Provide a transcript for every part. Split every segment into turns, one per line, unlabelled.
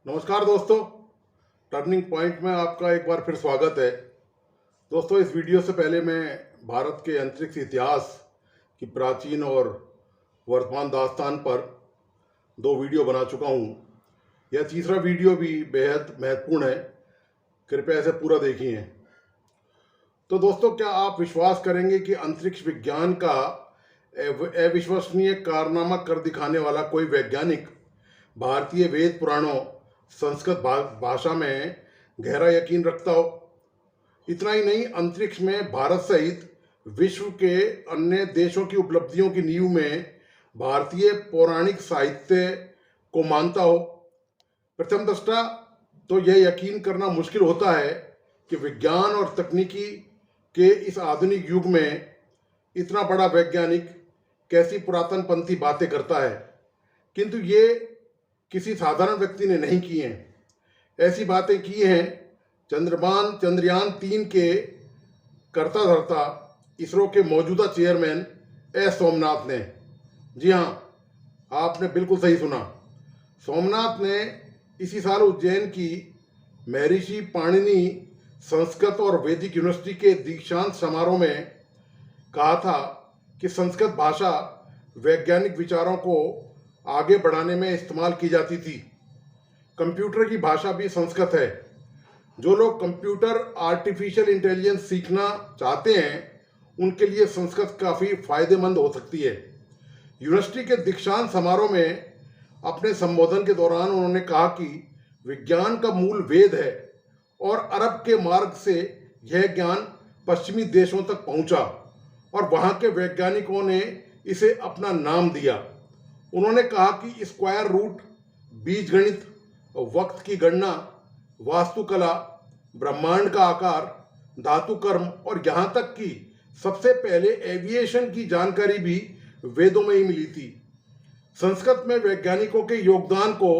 नमस्कार दोस्तों, turning point में आपका एक बार फिर स्वागत है। दोस्तों, इस वीडियो से पहले मैं भारत के अंतरिक्ष इतिहास की प्राचीन और वर्तमान दास्तान पर 2 वीडियो बना चुका हूँ। यह तीसरा वीडियो भी बेहद महत्वपूर्ण है, कृपया इसे पूरा देखिए। तो दोस्तों, क्या आप विश्वास करेंगे कि अंतरिक्ष विज्ञान का अविश्वसनीय कारनामा कर दिखाने वाला कोई वैज्ञानिक भारतीय वेद पुराणों संस्कृत भाषा में गहरा यकीन रखता हो? इतना ही नहीं, अंतरिक्ष में भारत सहित विश्व के अन्य देशों की उपलब्धियों की नींव में भारतीय पौराणिक साहित्य को मानता हो? प्रथम दृष्टा तो यह यकीन करना मुश्किल होता है कि विज्ञान और तकनीकी के इस आधुनिक युग में इतना बड़ा वैज्ञानिक कैसी पुरातनपंथी बातें करता है, किंतु ये किसी साधारण व्यक्ति ने नहीं की हैं। ऐसी बातें की हैं चंद्रयान 3 के कर्ता धर्ता इसरो के मौजूदा चेयरमैन एस सोमनाथ ने। जी हाँ, आपने बिल्कुल सही सुना। सोमनाथ ने इसी साल उज्जैन की महर्षि पाणिनि संस्कृत और वैदिक यूनिवर्सिटी के दीक्षांत समारोह में कहा था कि संस्कृत भाषा वैज्ञानिक विचारों को आगे बढ़ाने में इस्तेमाल की जाती थी। कंप्यूटर की भाषा भी संस्कृत है। जो लोग कंप्यूटर आर्टिफिशियल इंटेलिजेंस सीखना चाहते हैं, उनके लिए संस्कृत काफ़ी फायदेमंद हो सकती है। यूनिवर्सिटी के दीक्षांत समारोह में अपने संबोधन के दौरान उन्होंने कहा कि विज्ञान का मूल वेद है और अरब के मार्ग से यह ज्ञान पश्चिमी देशों तक पहुंचा और वहां के वैज्ञानिकों ने इसे अपना नाम दिया। उन्होंने कहा कि स्क्वायर रूट, बीजगणित, वक्त की गणना, वास्तुकला, ब्रह्मांड का आकार, धातु कर्म और यहाँ तक कि सबसे पहले एविएशन की जानकारी भी वेदों में ही मिली थी। संस्कृत में वैज्ञानिकों के योगदान को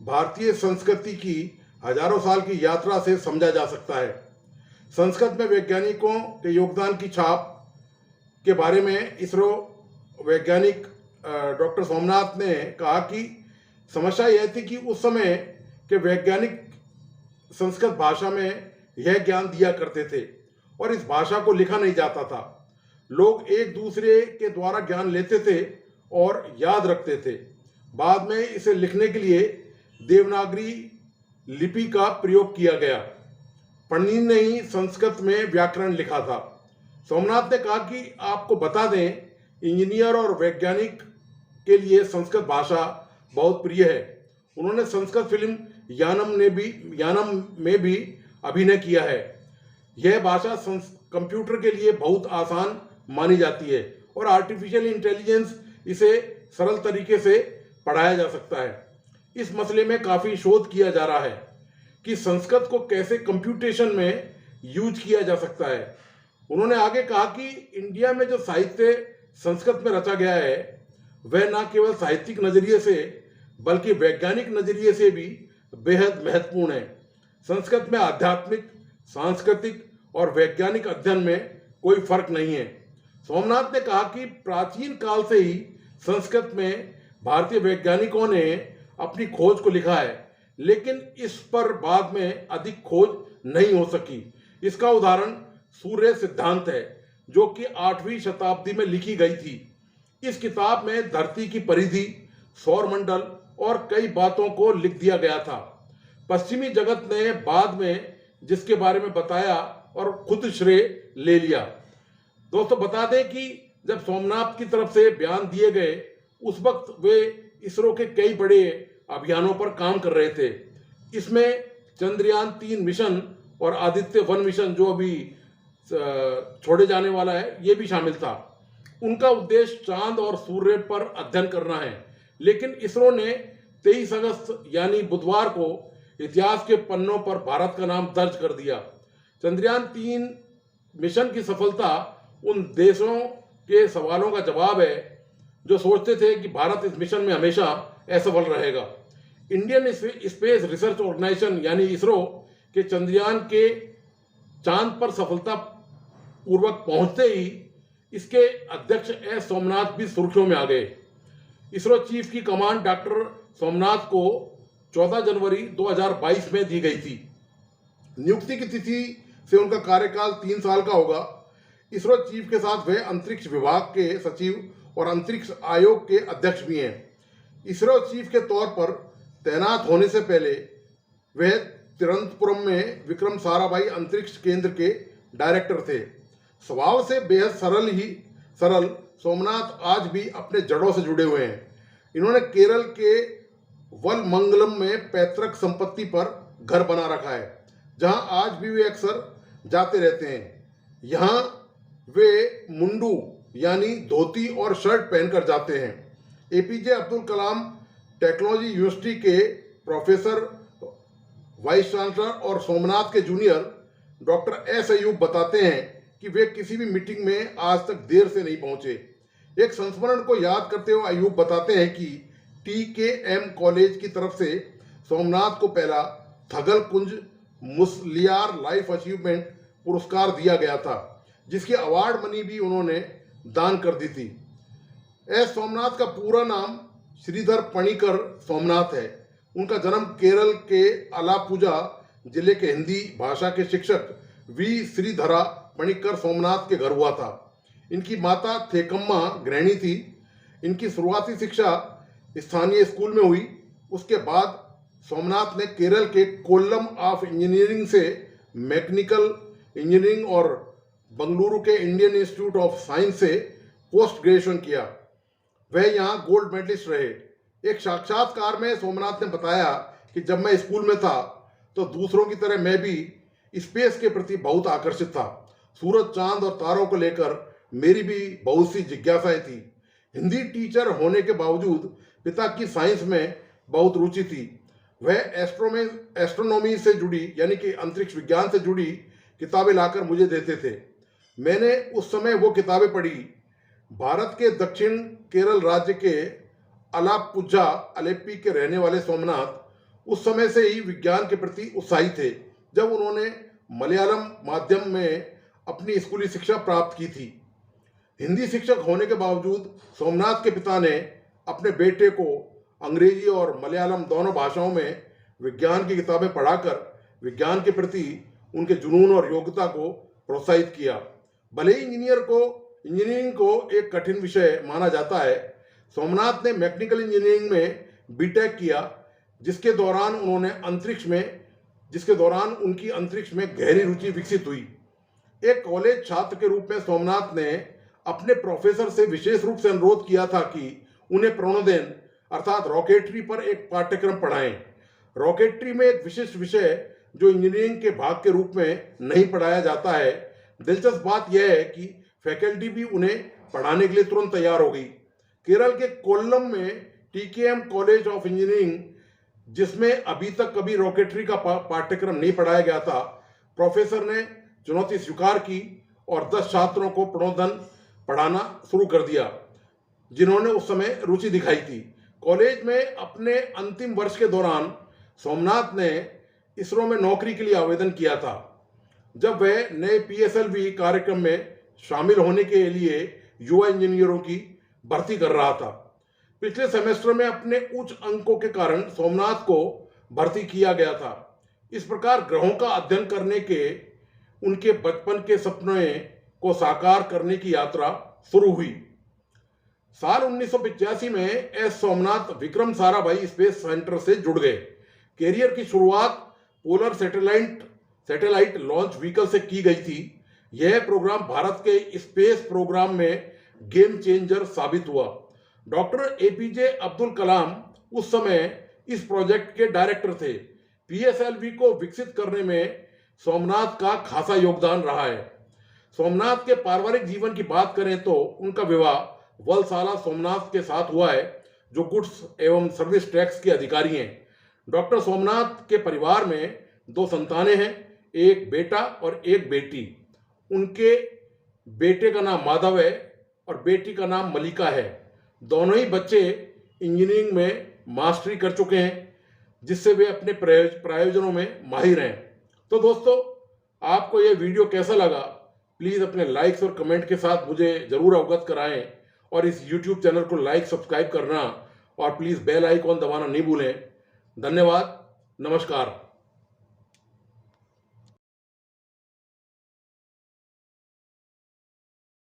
भारतीय संस्कृति की हजारों साल की यात्रा से समझा जा सकता है। संस्कृत में वैज्ञानिकों के योगदान की छाप के बारे में इसरो वैज्ञानिक डॉक्टर सोमनाथ ने कहा कि समस्या यह थी कि उस समय के वैज्ञानिक संस्कृत भाषा में यह ज्ञान दिया करते थे और इस भाषा को लिखा नहीं जाता था। लोग एक दूसरे के द्वारा ज्ञान लेते थे और याद रखते थे। बाद में इसे लिखने के लिए देवनागरी लिपि का प्रयोग किया गया। पाणिनि ने ही संस्कृत में व्याकरण लिखा था। सोमनाथ ने कहा कि आपको बता दें, इंजीनियर और वैज्ञानिक के लिए संस्कृत भाषा बहुत प्रिय है। उन्होंने संस्कृत फिल्म यानम में भी अभिनय किया है। यह भाषा कंप्यूटर के लिए बहुत आसान मानी जाती है और आर्टिफिशियल इंटेलिजेंस इसे सरल तरीके से पढ़ाया जा सकता है। इस मसले में काफ़ी शोध किया जा रहा है कि संस्कृत को कैसे कंप्यूटेशन में यूज किया जा सकता है। उन्होंने आगे कहा कि इंडिया में जो साहित्य संस्कृत में रचा गया है, वह न केवल साहित्यिक नजरिए से बल्कि वैज्ञानिक नजरिए से भी बेहद महत्वपूर्ण है। संस्कृत में आध्यात्मिक, सांस्कृतिक और वैज्ञानिक अध्ययन में कोई फर्क नहीं है। सोमनाथ ने कहा कि प्राचीन काल से ही संस्कृत में भारतीय वैज्ञानिकों ने अपनी खोज को लिखा है, लेकिन इस पर बाद में अधिक खोज नहीं हो सकी। इसका उदाहरण सूर्य सिद्धांत है, जो कि 8वीं शताब्दी में लिखी गई थी। इस किताब में धरती की परिधि, सौरमंडल और कई बातों को लिख दिया गया था। पश्चिमी जगत ने बाद में जिसके बारे में बताया और खुद श्रेय ले लिया। दोस्तों, बता दें कि जब सोमनाथ की तरफ से बयान दिए गए, उस वक्त वे इसरो के कई बड़े अभियानों पर काम कर रहे थे। इसमें चंद्रयान 3 मिशन और आदित्य 1 मिशन, जो अभी छोड़े जाने वाला है, ये भी शामिल था। उनका उद्देश्य चांद और सूर्य पर अध्ययन करना है, लेकिन इसरो ने 23 अगस्त यानी बुधवार को इतिहास के पन्नों पर भारत का नाम दर्ज कर दिया। चंद्रयान 3 मिशन की सफलता उन देशों के सवालों का जवाब है जो सोचते थे कि भारत इस मिशन में हमेशा असफल रहेगा। इंडियन स्पेस रिसर्च ऑर्गेनाइजेशन यानी इसरो के चंद्रयान के चांद पर सफलता पूर्वक पहुंचते ही इसके अध्यक्ष एस सोमनाथ भी सुर्खियों में आ गए। इसरो चीफ की कमान डॉक्टर सोमनाथ को 14 जनवरी 2022 में दी गई थी। नियुक्ति की तिथि से उनका कार्यकाल 3 साल का होगा। इसरो चीफ के साथ वे अंतरिक्ष विभाग के सचिव और अंतरिक्ष आयोग के अध्यक्ष भी हैं। इसरो चीफ के तौर पर तैनात होने से पहले वह तिरुवनंतपुरम में विक्रम साराभाई अंतरिक्ष केंद्र के डायरेक्टर थे। स्वभाव से बेहद सरल सोमनाथ आज भी अपने जड़ों से जुड़े हुए हैं। इन्होंने केरल के वलमंगलम में पैतृक संपत्ति पर घर बना रखा है, जहां आज भी वे अक्सर जाते रहते हैं। यहाँ वे मुंडू यानी धोती और शर्ट पहनकर जाते हैं। APJ Abdul Kalam technology university के प्रोफेसर, वाइस चांसलर और सोमनाथ के जूनियर डॉक्टर एस अयूब बताते हैं कि वे किसी भी मीटिंग में आज तक देर से नहीं पहुंचे। एक संस्मरण को याद करते हुए अयूब बताते हैं कि TKM कॉलेज की तरफ से सोमनाथ को पहला थगल कुंज मुसलियार लाइफ अचीवमेंट पुरस्कार दिया गया था, जिसकी अवार्ड मनी भी उन्होंने दान कर दी थी। एस सोमनाथ का पूरा नाम श्रीधर पणिकर सोमनाथ है। उनका जन्म केरल के अलापुझा जिले के हिंदी भाषा के शिक्षक वी श्रीधरा पणिकर सोमनाथ के घर हुआ था। इनकी माता थेकम्मा गृहिणी थी। इनकी शुरुआती शिक्षा स्थानीय स्कूल में हुई। उसके बाद सोमनाथ ने केरल के कोल्लम ऑफ इंजीनियरिंग से मैकेनिकल इंजीनियरिंग और बंगलुरु के इंडियन इंस्टीट्यूट ऑफ साइंस से पोस्ट ग्रेजुएशन किया। वह यहाँ गोल्ड मेडलिस्ट रहे। एक साक्षात्कार में सोमनाथ ने बताया कि जब मैं स्कूल में था तो दूसरों की तरह मैं भी स्पेस के प्रति बहुत आकर्षित था। सूरज, चांद और तारों को लेकर मेरी भी बहुत सी जिज्ञासाएं थी। हिंदी टीचर होने के बावजूद पिता की साइंस में बहुत रुचि थी। वह एस्ट्रोनॉमी से जुड़ी यानी कि अंतरिक्ष विज्ञान से जुड़ी किताबें लाकर मुझे देते थे। मैंने उस समय वो किताबें पढ़ी। भारत के दक्षिण केरल राज्य के अलापुझा अलेप्पी के रहने वाले सोमनाथ उस समय से ही विज्ञान के प्रति उत्साही थे, जब उन्होंने मलयालम माध्यम में अपनी स्कूली शिक्षा प्राप्त की थी। हिंदी शिक्षक होने के बावजूद सोमनाथ के पिता ने अपने बेटे को अंग्रेजी और मलयालम दोनों भाषाओं में विज्ञान की किताबें पढ़ाकर विज्ञान के प्रति उनके जुनून और योग्यता को प्रोत्साहित किया। भले ही इंजीनियरिंग को एक कठिन विषय माना जाता है, सोमनाथ ने मैकेनिकल इंजीनियरिंग में बीटेक किया, जिसके दौरान उनकी अंतरिक्ष में गहरी रुचि विकसित हुई। एक कॉलेज छात्र के रूप में सोमनाथ ने अपने प्रोफेसर से विशेष रूप से अनुरोध किया था कि उन्हें प्रणोदन अर्थात रॉकेटरी पर एक पाठ्यक्रम पढ़ाएं। रॉकेटरी में एक विशिष्ट विषय जो इंजीनियरिंग के भाग के रूप में नहीं पढ़ाया जाता है। दिलचस्प बात यह है कि फैकल्टी भी उन्हें पढ़ाने के लिए तुरंत तैयार हो गई। केरल के कोल्लम में TKM कॉलेज ऑफ इंजीनियरिंग, जिसमें अभी तक कभी रॉकेटरी का पाठ्यक्रम नहीं पढ़ाया गया था, प्रोफेसर ने चुनौती स्वीकार की और 10 छात्रों को प्रणोदन पढ़ाना शुरू कर दिया, जिन्होंने उस समय रुचि दिखाई थी। कॉलेज में अपने अंतिम वर्ष के दौरान सोमनाथ ने इसरो में नौकरी के लिए आवेदन किया था, जब वह नए PSLV कार्यक्रम में शामिल होने के लिए युवा इंजीनियरों की भर्ती कर रहा था। पिछले सेमेस्टर में अपने उच्च अंकों के कारण सोमनाथ को भर्ती किया गया था। इस प्रकार ग्रहों का अध्ययन करने के उनके बचपन के सपने को साकार करने की यात्रा शुरू हुई। साल 1985 में S Somnath Vikram Sarabhai space centre से जुड़ गए। कैरियर की शुरुआत पोलर सैटेलाइट लॉन्च व्हीकल से की गई थी। यह प्रोग्राम भारत के स्पेस प्रोग्राम में गेम चेंजर साबित हुआ। डॉक्टर APJ अब्दुल कलाम उस समय इस प्रोजेक्ट के डायरेक्टर थे। PSLV को विकसित करने में सोमनाथ का खासा योगदान रहा है। सोमनाथ के पारिवारिक जीवन की बात करें तो उनका विवाह वलसाला सोमनाथ के साथ हुआ है, जो गुड्स एवं सर्विस टैक्स के अधिकारी हैं। डॉक्टर सोमनाथ के परिवार में 2 संतानें हैं, एक बेटा और एक बेटी। उनके बेटे का नाम माधव है और बेटी का नाम मलिका है। दोनों ही बच्चे इंजीनियरिंग में मास्टरी कर चुके हैं, जिससे वे अपने प्रयोजनों में माहिर हैं। तो दोस्तों, आपको यह वीडियो कैसा लगा, प्लीज़ अपने लाइक्स और कमेंट के साथ मुझे ज़रूर अवगत कराएं और इस YouTube चैनल को लाइक सब्सक्राइब करना और प्लीज़ बेल आइकॉन दबाना नहीं भूलें। धन्यवाद, नमस्कार।